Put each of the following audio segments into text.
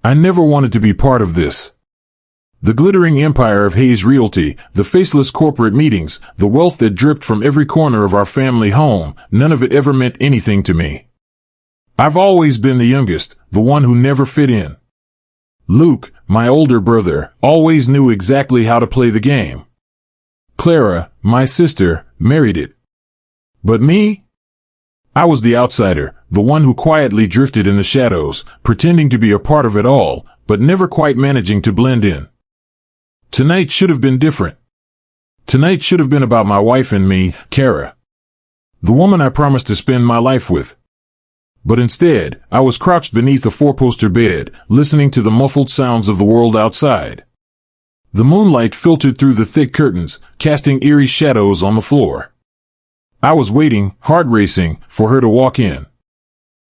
I never wanted to be part of this. The glittering empire of Hayes Realty, the faceless corporate meetings, the wealth that dripped from every corner of our family home, none of it ever meant anything to me. I've always been the youngest, the one who never fit in. Luke, my older brother, always knew exactly how to play the game. Clara, my sister, married it. But me? I was the outsider, the one who quietly drifted in the shadows, pretending to be a part of it all, but never quite managing to blend in. Tonight should have been different. Tonight should have been about my wife and me, Kara. The woman I promised to spend my life with. But instead, I was crouched beneath a four-poster bed, listening to the muffled sounds of the world outside. The moonlight filtered through the thick curtains, casting eerie shadows on the floor. I was waiting, heart racing, for her to walk in.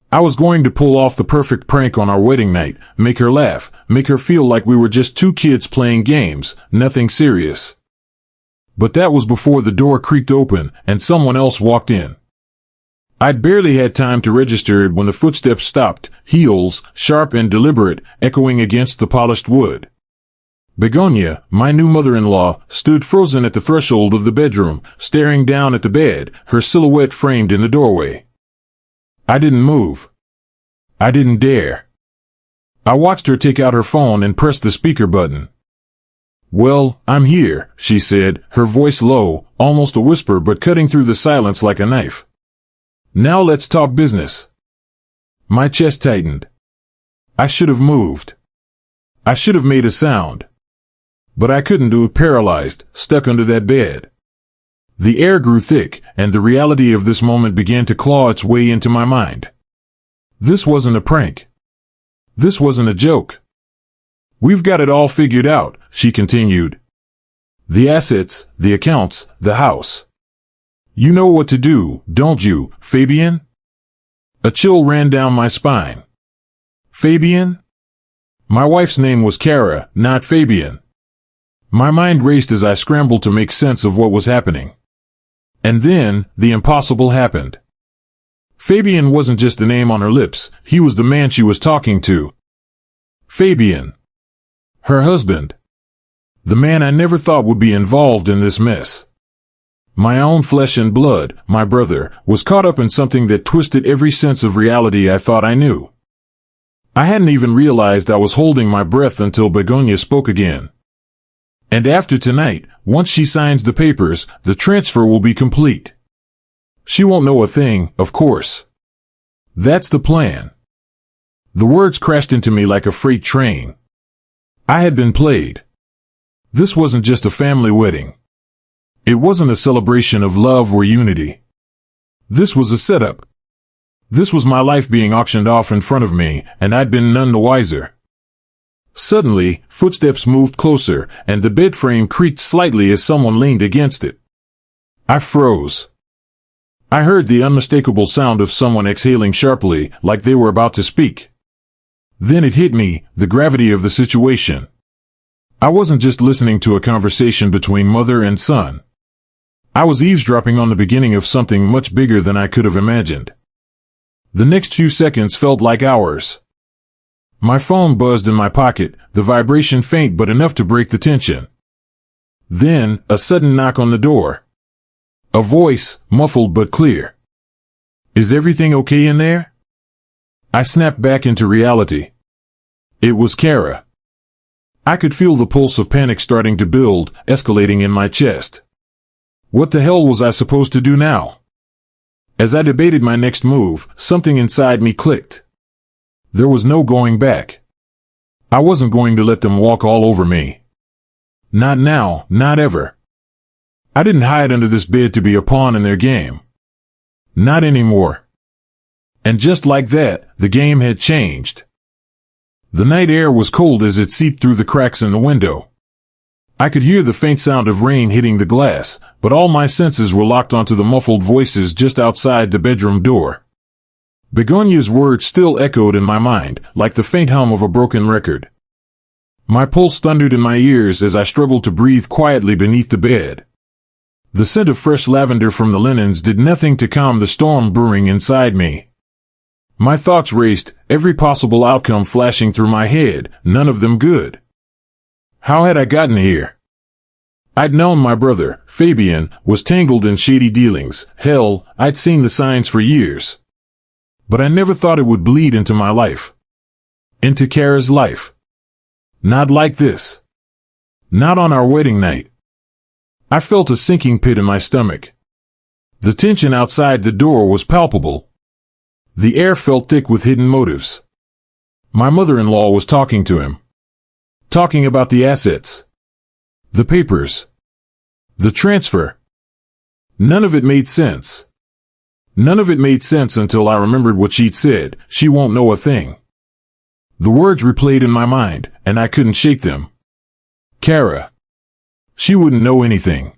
I was going to pull off the perfect prank on our wedding night, make her laugh, make her feel like we were just two kids playing games, nothing serious. But that was before the door creaked open and someone else walked in. I'd barely had time to register when the footsteps stopped, heels, sharp and deliberate, echoing against the polished wood. Begonia, my new mother-in-law, stood frozen at the threshold of the bedroom, staring down at the bed, her silhouette framed in the doorway. I didn't move. I didn't dare. I watched her take out her phone and press the speaker button. "Well, I'm here," she said, her voice low, almost a whisper but cutting through the silence like a knife. "Now let's talk business." My chest tightened. I should have moved. I should have made a sound. But I couldn't do it, paralyzed, stuck under that bed. The air grew thick, and the reality of this moment began to claw its way into my mind. This wasn't a prank. This wasn't a joke. "We've got it all figured out," she continued. "The assets, the accounts, the house. You know what to do, don't you, Fabian?" A chill ran down my spine. Fabian? My wife's name was Kara, not Fabian. My mind raced as I scrambled to make sense of what was happening. And then, the impossible happened. Fabian wasn't just the name on her lips, he was the man she was talking to. Fabian. Her husband. The man I never thought would be involved in this mess. My own flesh and blood, my brother, was caught up in something that twisted every sense of reality I thought I knew. I hadn't even realized I was holding my breath until Begonia spoke again. "And after tonight, once she signs the papers, the transfer will be complete. She won't know a thing, of course. That's the plan." The words crashed into me like a freight train. I had been played. This wasn't just a family wedding. It wasn't a celebration of love or unity. This was a setup. This was my life being auctioned off in front of me, and I'd been none the wiser. Suddenly, footsteps moved closer, and the bed frame creaked slightly as someone leaned against it. I froze. I heard the unmistakable sound of someone exhaling sharply, like they were about to speak. Then it hit me, the gravity of the situation. I wasn't just listening to a conversation between mother and son. I was eavesdropping on the beginning of something much bigger than I could have imagined. The next few seconds felt like hours. My phone buzzed in my pocket, the vibration faint but enough to break the tension. Then, a sudden knock on the door. A voice, muffled but clear. "Is everything okay in there?" I snapped back into reality. It was Kara. I could feel the pulse of panic starting to build, escalating in my chest. What the hell was I supposed to do now? As I debated my next move, something inside me clicked. There was no going back. I wasn't going to let them walk all over me. Not now, not ever. I didn't hide under this bed to be a pawn in their game. Not anymore. And just like that, the game had changed. The night air was cold as it seeped through the cracks in the window. I could hear the faint sound of rain hitting the glass, but all my senses were locked onto the muffled voices just outside the bedroom door. Begonia's words still echoed in my mind, like the faint hum of a broken record. My pulse thundered in my ears as I struggled to breathe quietly beneath the bed. The scent of fresh lavender from the linens did nothing to calm the storm brewing inside me. My thoughts raced, every possible outcome flashing through my head, none of them good. How had I gotten here? I'd known my brother, Fabian, was tangled in shady dealings. Hell, I'd seen the signs for years. But I never thought it would bleed into my life. Into Kara's life. Not like this. Not on our wedding night. I felt a sinking pit in my stomach. The tension outside the door was palpable. The air felt thick with hidden motives. My mother-in-law was talking to him. Talking about the assets. The papers. The transfer. None of it made sense. None of it made sense until I remembered what she'd said. She won't know a thing. The words replayed in my mind, and I couldn't shake them. Kara. She wouldn't know anything.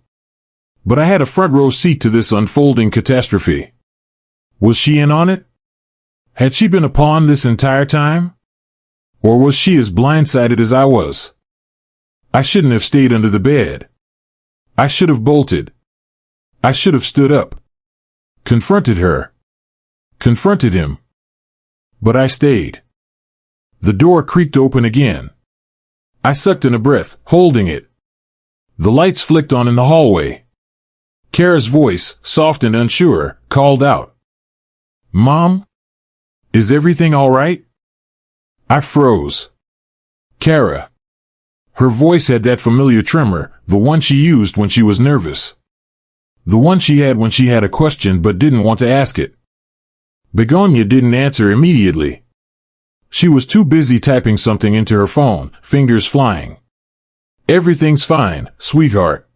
But I had a front row seat to this unfolding catastrophe. Was she in on it? Had she been a pawn this entire time? Or was she as blindsided as I was? I shouldn't have stayed under the bed. I should have bolted. I should have stood up. Confronted her. Confronted him. But I stayed. The door creaked open again. I sucked in a breath, holding it. The lights flicked on in the hallway. Kara's voice, soft and unsure, called out. Mom? Is everything all right? I froze. Kara. Her voice had that familiar tremor, the one she used when she was nervous. The one she had when she had a question but didn't want to ask it. Begonia didn't answer immediately. She was too busy typing something into her phone, fingers flying. Everything's fine, sweetheart.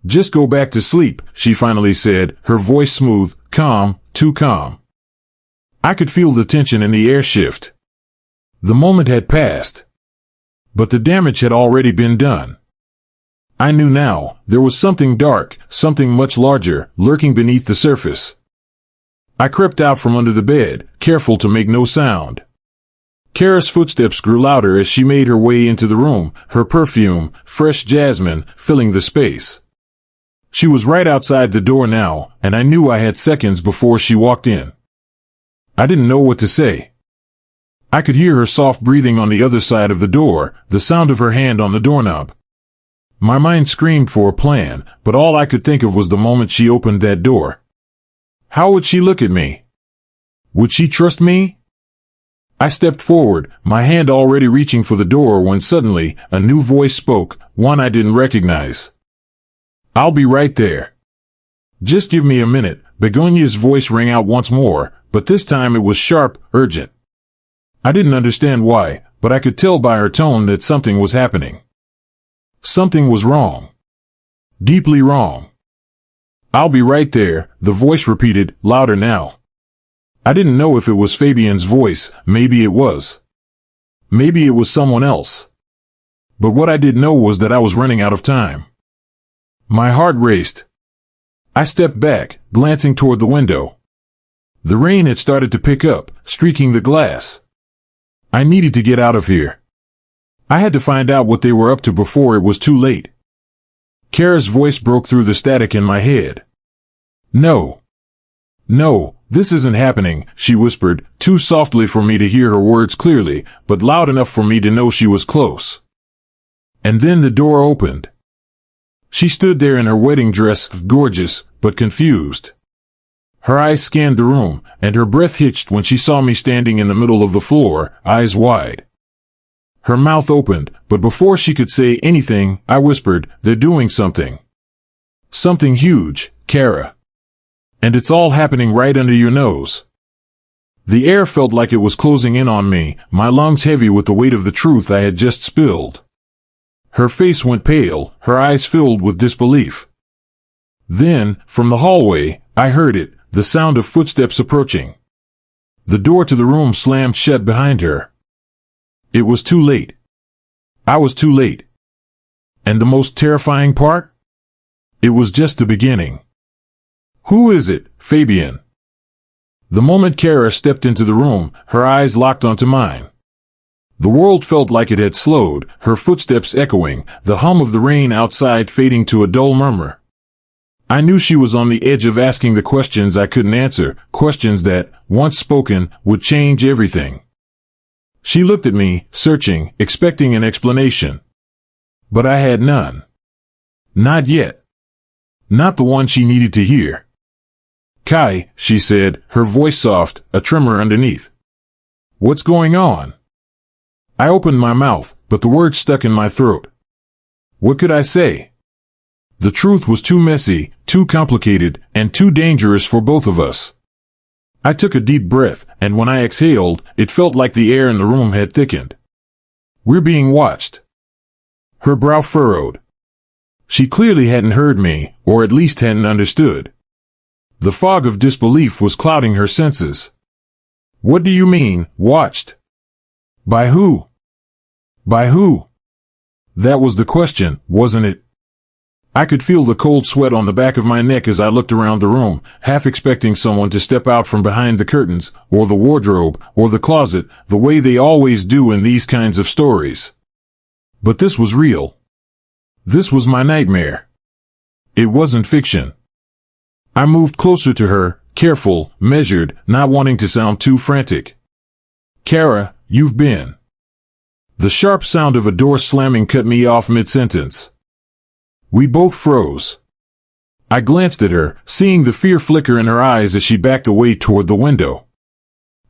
Just go back to sleep, she finally said, her voice smooth, calm, too calm. I could feel the tension in the air shift. The moment had passed. But the damage had already been done. I knew now, there was something dark, something much larger, lurking beneath the surface. I crept out from under the bed, careful to make no sound. Kara's footsteps grew louder as she made her way into the room, her perfume, fresh jasmine, filling the space. She was right outside the door now, and I knew I had seconds before she walked in. I didn't know what to say. I could hear her soft breathing on the other side of the door, the sound of her hand on the doorknob. My mind screamed for a plan, but all I could think of was the moment she opened that door. How would she look at me? Would she trust me? I stepped forward, my hand already reaching for the door when suddenly, a new voice spoke, one I didn't recognize. I'll be right there. Just give me a minute. Begonia's voice rang out once more, but this time it was sharp, urgent. I didn't understand why, but I could tell by her tone that something was happening. Something was wrong. Deeply wrong. I'll be right there, the voice repeated, louder now. I didn't know if it was Fabian's voice, maybe it was. Maybe it was someone else. But what I did know was that I was running out of time. My heart raced. I stepped back, glancing toward the window. The rain had started to pick up, streaking the glass. I needed to get out of here. I had to find out what they were up to before it was too late. Kara's voice broke through the static in my head. No. No, this isn't happening, she whispered, too softly for me to hear her words clearly, but loud enough for me to know she was close. And then the door opened. She stood there in her wedding dress, gorgeous, but confused. Her eyes scanned the room, and her breath hitched when she saw me standing in the middle of the floor, eyes wide. Her mouth opened, but before she could say anything, I whispered, "They're doing something. Something huge, Kara. And it's all happening right under your nose." The air felt like it was closing in on me, my lungs heavy with the weight of the truth I had just spilled. Her face went pale, her eyes filled with disbelief. Then, from the hallway, I heard it, the sound of footsteps approaching. The door to the room slammed shut behind her. It was too late. I was too late. And the most terrifying part? It was just the beginning. "Who is it, Fabian?" The moment Kara stepped into the room, her eyes locked onto mine. The world felt like it had slowed, her footsteps echoing, the hum of the rain outside fading to a dull murmur. I knew she was on the edge of asking the questions I couldn't answer, questions that, once spoken, would change everything. She looked at me, searching, expecting an explanation. But I had none. Not yet. Not the one she needed to hear. "Kai," she said, her voice soft, a tremor underneath. "What's going on?" I opened my mouth, but the words stuck in my throat. What could I say? The truth was too messy, too complicated, and too dangerous for both of us. I took a deep breath, and when I exhaled, it felt like the air in the room had thickened. "We're being watched." Her brow furrowed. She clearly hadn't heard me, or at least hadn't understood. The fog of disbelief was clouding her senses. "What do you mean, watched? By who? By who?" That was the question, wasn't it? I could feel the cold sweat on the back of my neck as I looked around the room, half expecting someone to step out from behind the curtains, or the wardrobe, or the closet, the way they always do in these kinds of stories. But this was real. This was my nightmare. It wasn't fiction. I moved closer to her, careful, measured, not wanting to sound too frantic. "Kara, you've been..." The sharp sound of a door slamming cut me off mid-sentence. We both froze. I glanced at her, seeing the fear flicker in her eyes as she backed away toward the window.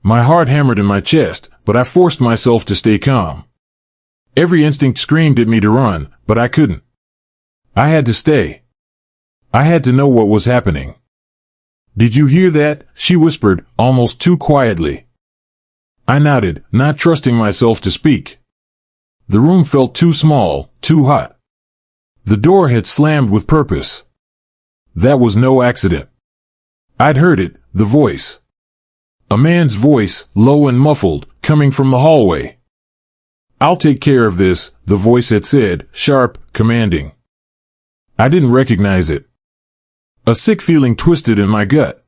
My heart hammered in my chest, but I forced myself to stay calm. Every instinct screamed at me to run, but I couldn't. I had to stay. I had to know what was happening. "Did you hear that?" she whispered, almost too quietly. I nodded, not trusting myself to speak. The room felt too small, too hot. The door had slammed with purpose. That was no accident. I'd heard it, the voice. A man's voice, low and muffled, coming from the hallway. "I'll take care of this," the voice had said, sharp, commanding. I didn't recognize it. A sick feeling twisted in my gut.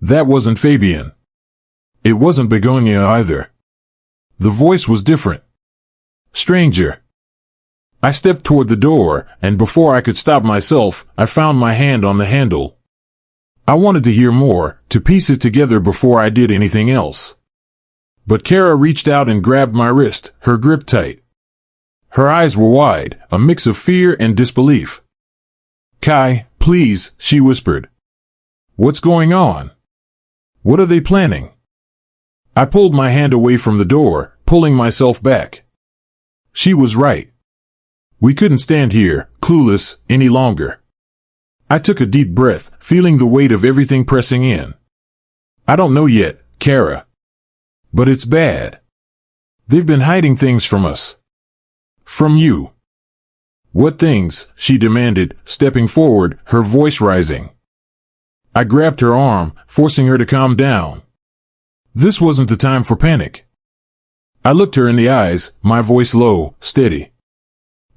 That wasn't Fabian. It wasn't Begonia either. The voice was different. Stranger. I stepped toward the door, and before I could stop myself, I found my hand on the handle. I wanted to hear more, to piece it together before I did anything else. But Kara reached out and grabbed my wrist, her grip tight. Her eyes were wide, a mix of fear and disbelief. "Kai, please," she whispered. "What's going on? What are they planning?" I pulled my hand away from the door, pulling myself back. She was right. We couldn't stand here, clueless, any longer. I took a deep breath, feeling the weight of everything pressing in. "I don't know yet, Kara. But it's bad. They've been hiding things from us. From you." "What things?" she demanded, stepping forward, her voice rising. I grabbed her arm, forcing her to calm down. This wasn't the time for panic. I looked her in the eyes, my voice low, steady.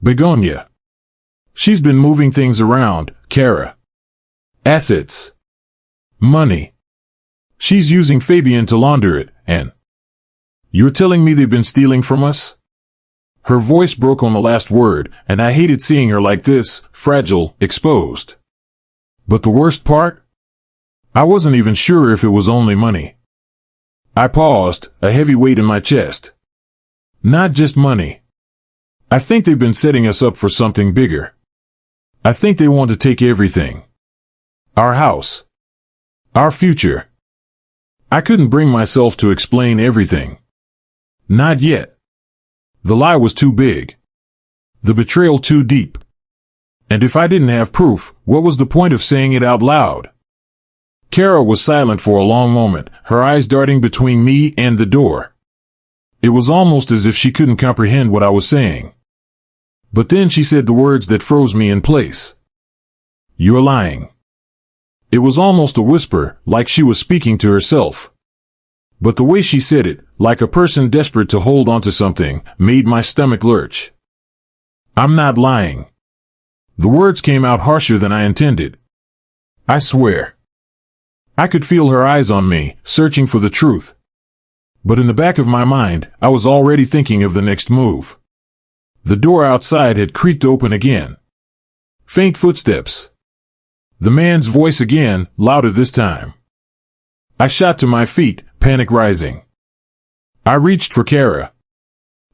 "Begonia. She's been moving things around, Kara. Assets. Money. She's using Fabian to launder it, and... You're telling me they've been stealing from us?" Her voice broke on the last word, and I hated seeing her like this, fragile, exposed. But the worst part? I wasn't even sure if it was only money. I paused, a heavy weight in my chest. Not just money. I think they've been setting us up for something bigger. I think they want to take everything. Our house. Our future. I couldn't bring myself to explain everything. Not yet. The lie was too big. The betrayal too deep. And if I didn't have proof, what was the point of saying it out loud? Kara was silent for a long moment, her eyes darting between me and the door. It was almost as if she couldn't comprehend what I was saying. But then she said the words that froze me in place. "You're lying." It was almost a whisper, like she was speaking to herself. But the way she said it, like a person desperate to hold onto something, made my stomach lurch. "I'm not lying." The words came out harsher than I intended. "I swear." I could feel her eyes on me, searching for the truth. But in the back of my mind, I was already thinking of the next move. The door outside had creaked open again. Faint footsteps. The man's voice again, louder this time. I shot to my feet, panic rising. I reached for Kara.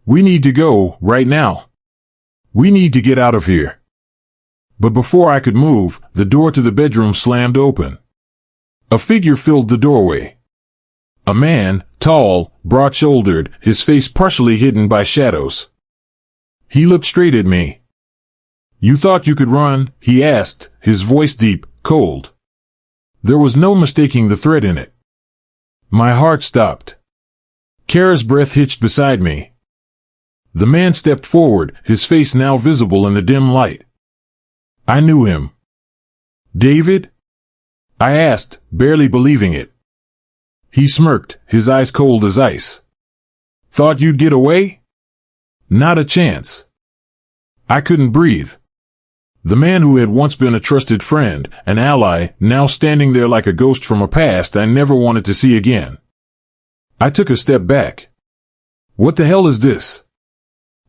We need to go, right now. We need to get out of here. But before I could move, the door to the bedroom slammed open. A figure filled the doorway. A man, tall, broad-shouldered, his face partially hidden by shadows. He looked straight at me. You thought you could run? He asked, his voice deep, cold. There was no mistaking the threat in it. My heart stopped. Kara's breath hitched beside me. The man stepped forward, his face now visible in the dim light. I knew him. David? I asked, barely believing it. He smirked, his eyes cold as ice. Thought you'd get away? Not a chance. I couldn't breathe. The man who had once been a trusted friend, an ally, now standing there like a ghost from a past I never wanted to see again. I took a step back. What the hell is this?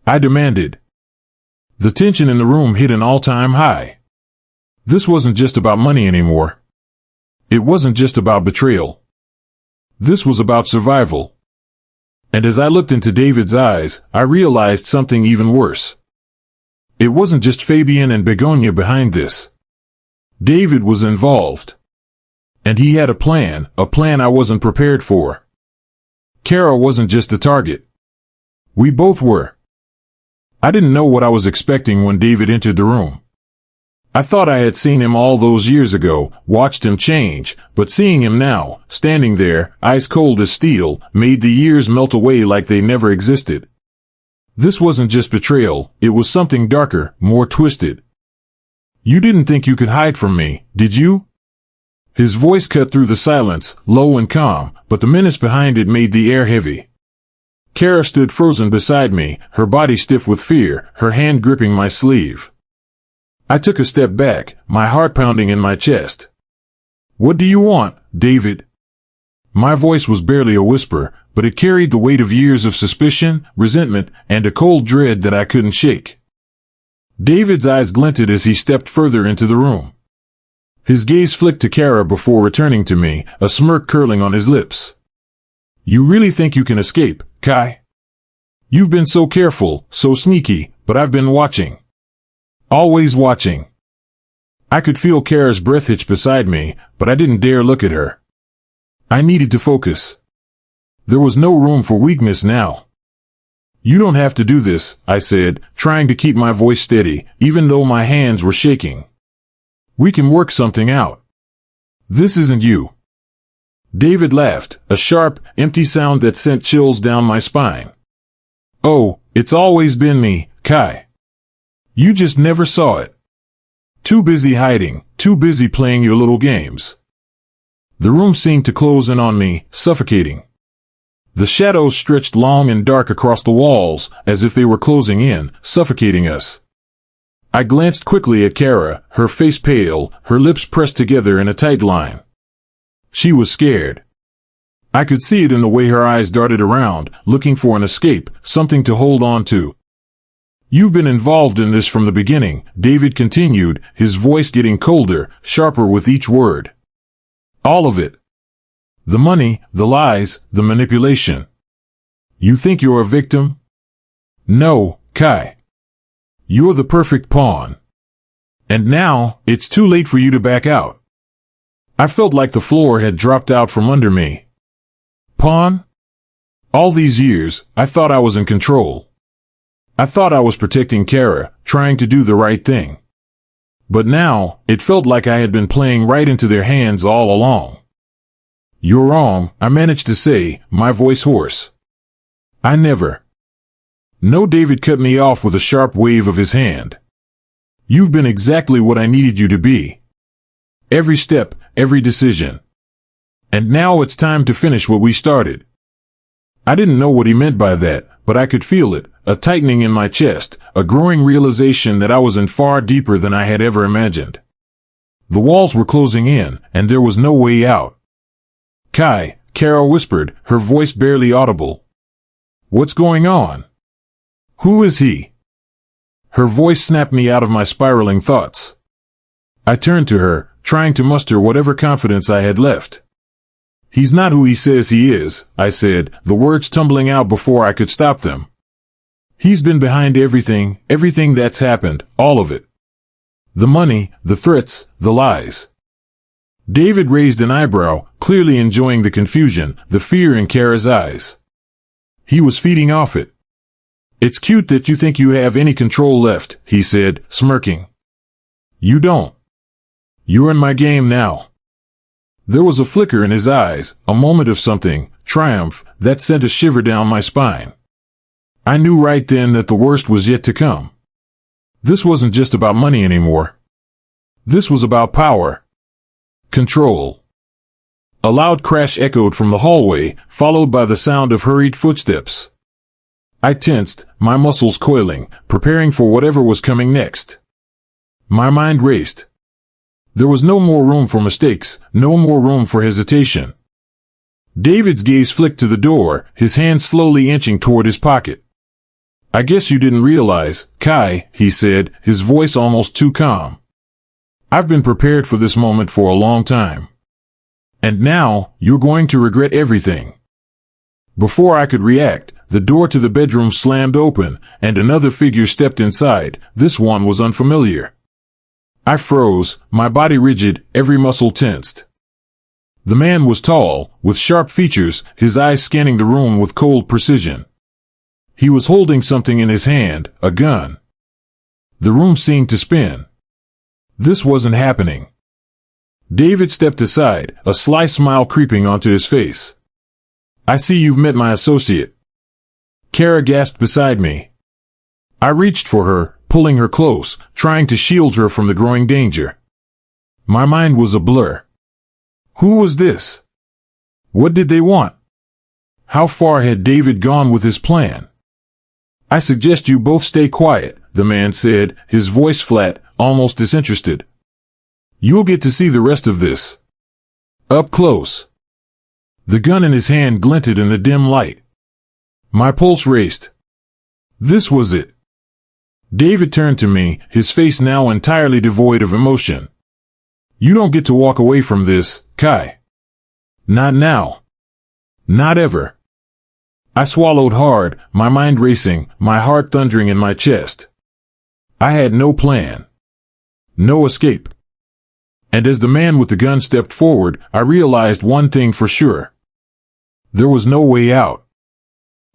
I demanded. The tension in the room hit an all-time high. This wasn't just about money anymore. It wasn't just about betrayal. This was about survival. And as I looked into David's eyes, I realized something even worse. It wasn't just Fabian and Begonia behind this. David was involved. And he had a plan I wasn't prepared for. Kara wasn't just a target. We both were. I didn't know what I was expecting when David entered the room. I thought I had seen him all those years ago, watched him change, but seeing him now, standing there, ice cold as steel, made the years melt away like they never existed. This wasn't just betrayal, it was something darker, more twisted. You didn't think you could hide from me, did you? His voice cut through the silence, low and calm, but the menace behind it made the air heavy. Kara stood frozen beside me, her body stiff with fear, her hand gripping my sleeve. I took a step back, my heart pounding in my chest. What do you want, David? My voice was barely a whisper, but it carried the weight of years of suspicion, resentment, and a cold dread that I couldn't shake. David's eyes glinted as he stepped further into the room. His gaze flicked to Kara before returning to me, a smirk curling on his lips. You really think you can escape, Kai? You've been so careful, so sneaky, but I've been watching. Always watching. I could feel Kara's breath hitch beside me, but I didn't dare look at her. I needed to focus. There was no room for weakness now. You don't have to do this, I said, trying to keep my voice steady, even though my hands were shaking. We can work something out. This isn't you. David laughed, a sharp, empty sound that sent chills down my spine. Oh, it's always been me, Kai. You just never saw it. Too busy hiding, too busy playing your little games. The room seemed to close in on me, suffocating. The shadows stretched long and dark across the walls, as if they were closing in, suffocating us. I glanced quickly at Kara, her face pale, her lips pressed together in a tight line. She was scared. I could see it in the way her eyes darted around, looking for an escape, something to hold on to. You've been involved in this from the beginning, David continued, his voice getting colder, sharper with each word. All of it. The money, the lies, the manipulation. You think you're a victim? No, Kai. You're the perfect pawn. And now, it's too late for you to back out. I felt like the floor had dropped out from under me. Pawn? All these years, I thought I was in control. I thought I was protecting Kara, trying to do the right thing. But now, it felt like I had been playing right into their hands all along. You're wrong, I managed to say, my voice hoarse. I never. No, David cut me off with a sharp wave of his hand. You've been exactly what I needed you to be. Every step, every decision. And now it's time to finish what we started. I didn't know what he meant by that, but I could feel it, a tightening in my chest, a growing realization that I was in far deeper than I had ever imagined. The walls were closing in, and there was no way out. Kai, Kara whispered, her voice barely audible. What's going on? Who is he? Her voice snapped me out of my spiraling thoughts. I turned to her, trying to muster whatever confidence I had left. "He's not who he says he is," I said, the words tumbling out before I could stop them. "He's been behind everything that's happened, all of it. The money, the threats, the lies." David raised an eyebrow, clearly enjoying the confusion, the fear in Kara's eyes. He was feeding off it. "It's cute that you think you have any control left," he said, smirking. "You don't. You're in my game now." There was a flicker in his eyes, a moment of something, triumph, that sent a shiver down my spine. I knew right then that the worst was yet to come. This wasn't just about money anymore. This was about power. Control. A loud crash echoed from the hallway, followed by the sound of hurried footsteps. I tensed, my muscles coiling, preparing for whatever was coming next. My mind raced. There was no more room for mistakes, no more room for hesitation. David's gaze flicked to the door, his hand slowly inching toward his pocket. "I guess you didn't realize, Kai," he said, his voice almost too calm. "I've been prepared for this moment for a long time. And now, you're going to regret everything." Before I could react, the door to the bedroom slammed open, and another figure stepped inside. This one was unfamiliar. I froze, my body rigid, every muscle tensed. The man was tall, with sharp features, his eyes scanning the room with cold precision. He was holding something in his hand, a gun. The room seemed to spin. This wasn't happening. David stepped aside, a sly smile creeping onto his face. "I see you've met my associate." Kara gasped beside me. I reached for her, pulling her close, trying to shield her from the growing danger. My mind was a blur. Who was this? What did they want? How far had David gone with his plan? "I suggest you both stay quiet," the man said, his voice flat, almost disinterested. "You'll get to see the rest of this. Up close." The gun in his hand glinted in the dim light. My pulse raced. This was it. David turned to me, his face now entirely devoid of emotion. "You don't get to walk away from this, Kai. Not now. Not ever." I swallowed hard, my mind racing, my heart thundering in my chest. I had no plan. No escape. And as the man with the gun stepped forward, I realized one thing for sure. There was no way out.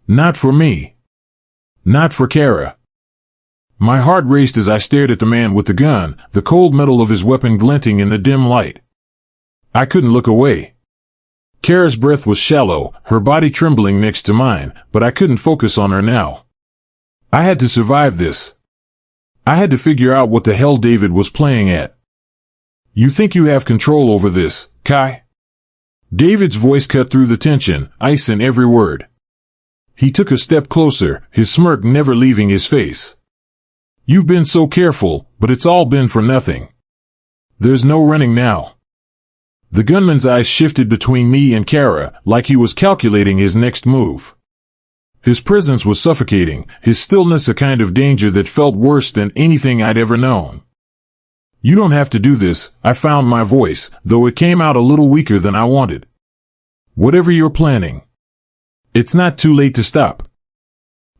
Not for me. Not for Kara. My heart raced as I stared at the man with the gun, the cold metal of his weapon glinting in the dim light. I couldn't look away. Kara's breath was shallow, her body trembling next to mine, but I couldn't focus on her now. I had to survive this. I had to figure out what the hell David was playing at. "You think you have control over this, Kai?" David's voice cut through the tension, ice in every word. He took a step closer, his smirk never leaving his face. "You've been so careful, but it's all been for nothing. There's no running now." The gunman's eyes shifted between me and Kara, like he was calculating his next move. His presence was suffocating, his stillness a kind of danger that felt worse than anything I'd ever known. "You don't have to do this," I found my voice, though it came out a little weaker than I wanted. "Whatever you're planning. It's not too late to stop."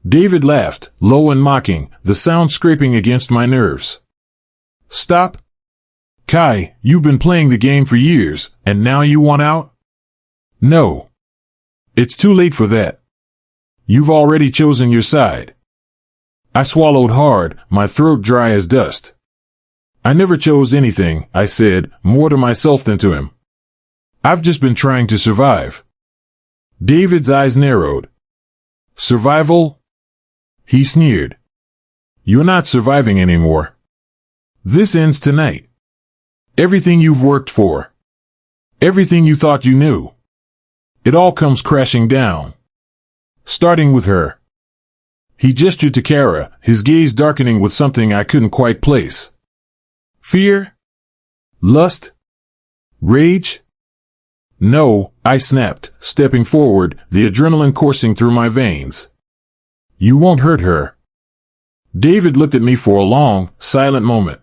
David laughed, low and mocking, the sound scraping against my nerves. "Stop? Kai, you've been playing the game for years, and now you want out? No. It's too late for that. You've already chosen your side." I swallowed hard, my throat dry as dust. "I never chose anything," I said, more to myself than to him. "I've just been trying to survive." David's eyes narrowed. "Survival?" He sneered. "You're not surviving anymore. This ends tonight. Everything you've worked for. Everything you thought you knew. It all comes crashing down. Starting with her." He gestured to Kara, his gaze darkening with something I couldn't quite place. "Fear? Lust? Rage?" "No," I snapped, stepping forward, the adrenaline coursing through my veins. "You won't hurt her." David looked at me for a long, silent moment.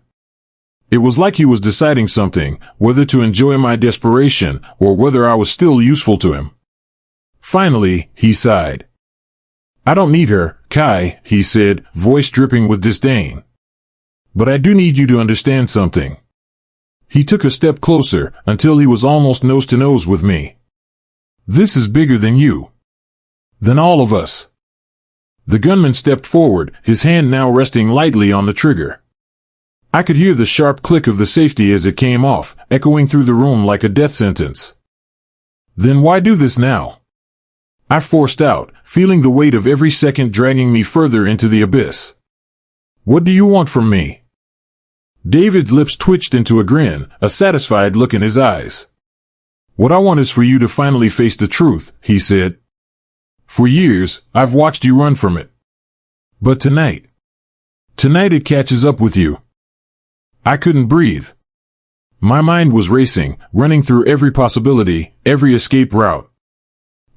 It was like he was deciding something, whether to enjoy my desperation or whether I was still useful to him. Finally, he sighed. I don't need her, Kai, he said, voice dripping with disdain. But I do need you to understand something. He took a step closer until he was almost nose to nose with me. This is bigger than you. Than all of us. The gunman stepped forward, his hand now resting lightly on the trigger. I could hear the sharp click of the safety as it came off, echoing through the room like a death sentence. Then why do this now? I forced out, feeling the weight of every second dragging me further into the abyss. What do you want from me? David's lips twitched into a grin, a satisfied look in his eyes. What I want is for you to finally face the truth, he said. For years, I've watched you run from it. But tonight it catches up with you. I couldn't breathe. My mind was racing, running through every possibility, every escape route.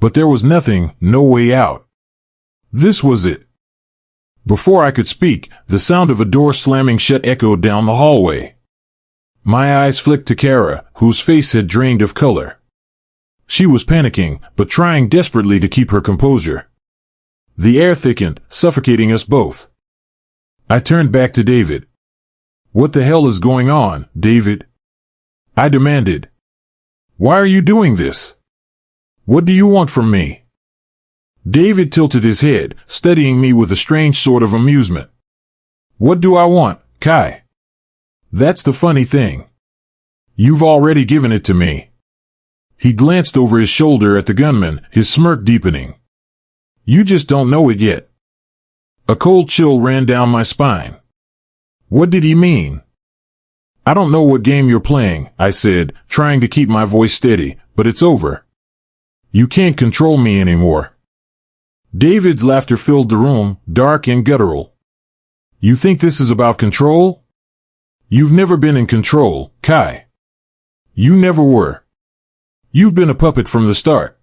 But there was nothing, no way out. This was it. Before I could speak, the sound of a door slamming shut echoed down the hallway. My eyes flicked to Kara, whose face had drained of color. She was panicking, but trying desperately to keep her composure. The air thickened, suffocating us both. I turned back to David. What the hell is going on, David? I demanded. Why are you doing this? What do you want from me? David tilted his head, studying me with a strange sort of amusement. What do I want, Kai? That's the funny thing. You've already given it to me. He glanced over his shoulder at the gunman, his smirk deepening. You just don't know it yet. A cold chill ran down my spine. What did he mean? I don't know what game you're playing, I said, trying to keep my voice steady, but it's over. You can't control me anymore. David's laughter filled the room, dark and guttural. You think this is about control? You've never been in control, Kai. You never were. You've been a puppet from the start.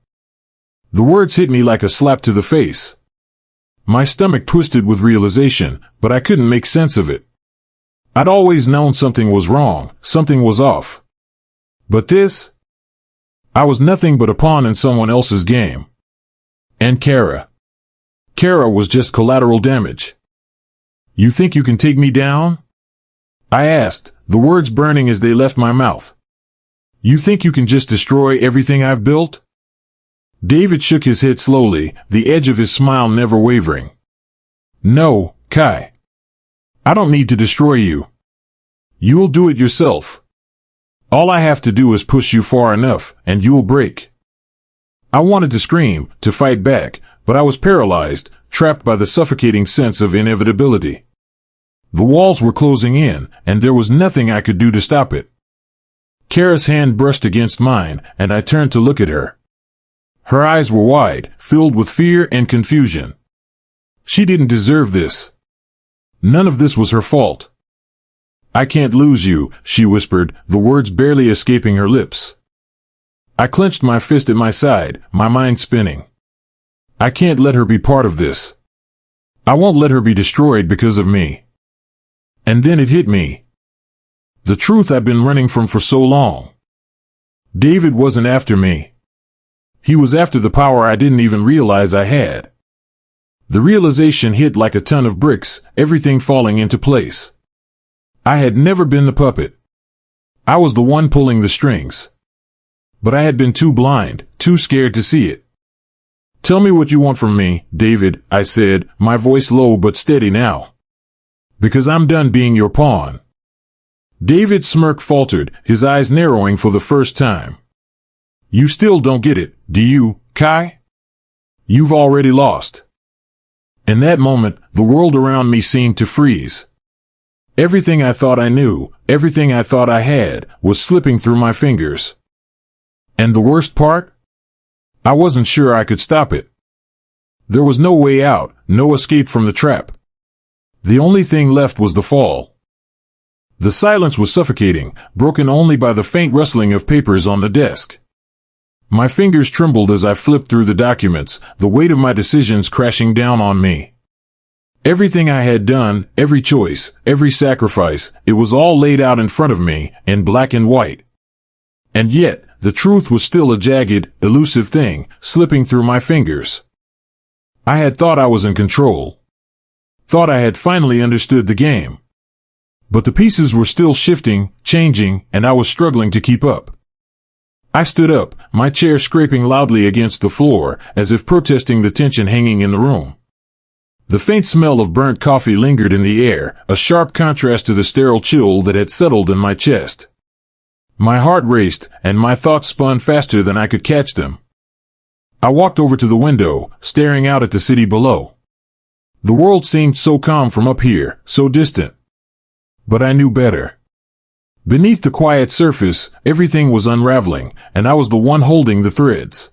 The words hit me like a slap to the face. My stomach twisted with realization, but I couldn't make sense of it. I'd always known something was wrong, something was off. But this? I was nothing but a pawn in someone else's game. And Kara was just collateral damage. You think you can take me down? I asked, the words burning as they left my mouth. You think you can just destroy everything I've built? David shook his head slowly, the edge of his smile never wavering. No, Kai. I don't need to destroy you. You'll do it yourself. All I have to do is push you far enough, and you'll break. I wanted to scream, to fight back, but I was paralyzed, trapped by the suffocating sense of inevitability. The walls were closing in, and there was nothing I could do to stop it. Kara's hand brushed against mine, and I turned to look at her. Her eyes were wide, filled with fear and confusion. She didn't deserve this. None of this was her fault. I can't lose you, she whispered, the words barely escaping her lips. I clenched my fist at my side, my mind spinning. I can't let her be part of this. I won't let her be destroyed because of me. And then it hit me. The truth I've been running from for so long. David wasn't after me. He was after the power I didn't even realize I had. The realization hit like a ton of bricks, everything falling into place. I had never been the puppet. I was the one pulling the strings. But I had been too blind, too scared to see it. Tell me what you want from me, David, I said, my voice low but steady now. Because I'm done being your pawn. David's smirk faltered, his eyes narrowing for the first time. You still don't get it, do you, Kai? You've already lost. In that moment, the world around me seemed to freeze. Everything I thought I knew, everything I thought I had, was slipping through my fingers. And the worst part? I wasn't sure I could stop it. There was no way out, no escape from the trap. The only thing left was the fall. The silence was suffocating, broken only by the faint rustling of papers on the desk. My fingers trembled as I flipped through the documents, the weight of my decisions crashing down on me. Everything I had done, every choice, every sacrifice, it was all laid out in front of me, in black and white. And yet, the truth was still a jagged, elusive thing, slipping through my fingers. I had thought I was in control. Thought I had finally understood the game. But the pieces were still shifting, changing, and I was struggling to keep up. I stood up, my chair scraping loudly against the floor, as if protesting the tension hanging in the room. The faint smell of burnt coffee lingered in the air, a sharp contrast to the sterile chill that had settled in my chest. My heart raced, and my thoughts spun faster than I could catch them. I walked over to the window, staring out at the city below. The world seemed so calm from up here, so distant. But I knew better. Beneath the quiet surface, everything was unraveling, and I was the one holding the threads.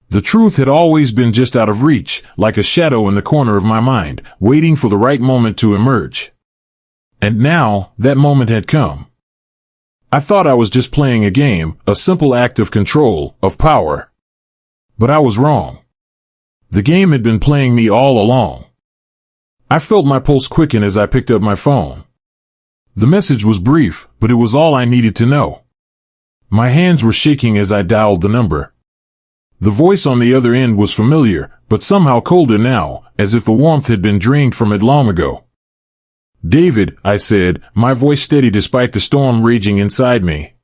The truth had always been just out of reach, like a shadow in the corner of my mind, waiting for the right moment to emerge. And now, that moment had come. I thought I was just playing a game, a simple act of control, of power. But I was wrong. The game had been playing me all along. I felt my pulse quicken as I picked up my phone. The message was brief, but it was all I needed to know. My hands were shaking as I dialed the number. The voice on the other end was familiar, but somehow colder now, as if the warmth had been drained from it long ago. "David," I said, my voice steady despite the storm raging inside me.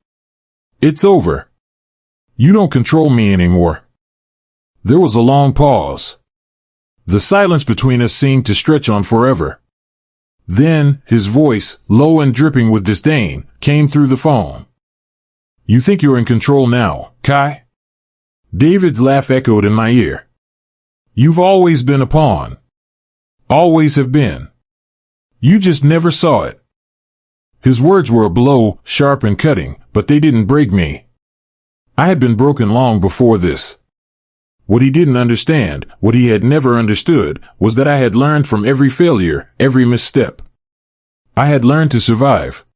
"It's over. You don't control me anymore." There was a long pause. The silence between us seemed to stretch on forever. Then, his voice, low and dripping with disdain, came through the phone. "You think you're in control now, Kai?" David's laugh echoed in my ear. "You've always been a pawn. Always have been. You just never saw it." His words were a blow, sharp and cutting, but they didn't break me. I had been broken long before this. What he didn't understand, what he had never understood, was that I had learned from every failure, every misstep. I had learned to survive.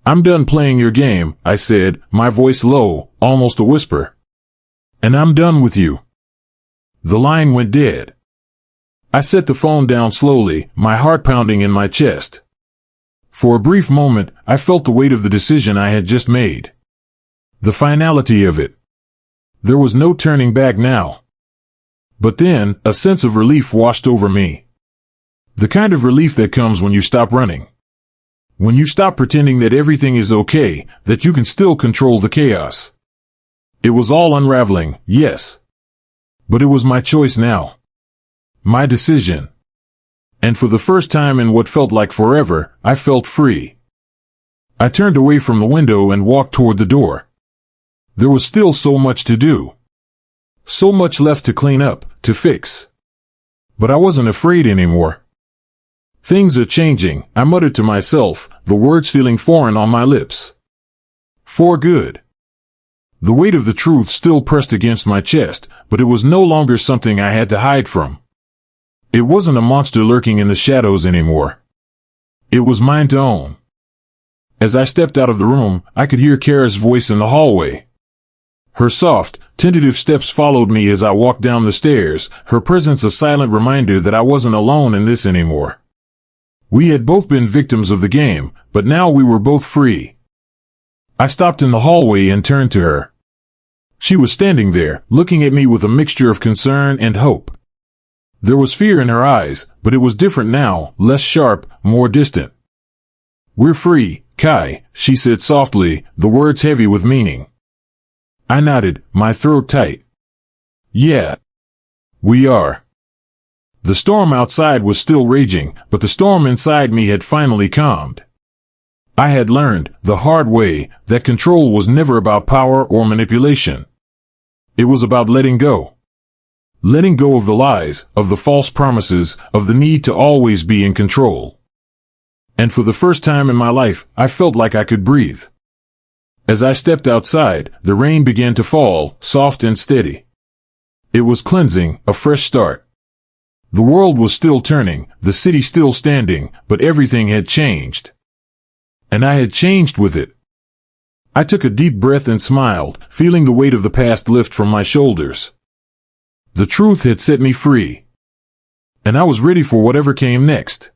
"I'm done playing your game," I said, my voice low, almost a whisper. "And I'm done with you." The line went dead. I set the phone down slowly, my heart pounding in my chest. For a brief moment, I felt the weight of the decision I had just made. The finality of it. There was no turning back now. But then, a sense of relief washed over me. The kind of relief that comes when you stop running. When you stop pretending that everything is okay, that you can still control the chaos. It was all unraveling, yes. But it was my choice now. My decision. And for the first time in what felt like forever, I felt free. I turned away from the window and walked toward the door. There was still so much to do. So much left to clean up, to fix. But I wasn't afraid anymore. "Things are changing," I muttered to myself, the words feeling foreign on my lips. For good. The weight of the truth still pressed against my chest, but it was no longer something I had to hide from. It wasn't a monster lurking in the shadows anymore. It was mine to own. As I stepped out of the room, I could hear Kara's voice in the hallway. Her soft, tentative steps followed me as I walked down the stairs, her presence a silent reminder that I wasn't alone in this anymore. We had both been victims of the game, but now we were both free. I stopped in the hallway and turned to her. She was standing there, looking at me with a mixture of concern and hope. There was fear in her eyes, but it was different now, less sharp, more distant. "We're free, Kai," she said softly, the words heavy with meaning. I nodded, my throat tight. "Yeah. We are." The storm outside was still raging, but the storm inside me had finally calmed. I had learned, the hard way, that control was never about power or manipulation. It was about letting go. Letting go of the lies, of the false promises, of the need to always be in control. And for the first time in my life, I felt like I could breathe. As I stepped outside, the rain began to fall, soft and steady. It was cleansing, a fresh start. The world was still turning, the city still standing, but everything had changed. And I had changed with it. I took a deep breath and smiled, feeling the weight of the past lift from my shoulders. The truth had set me free. and I was ready for whatever came next.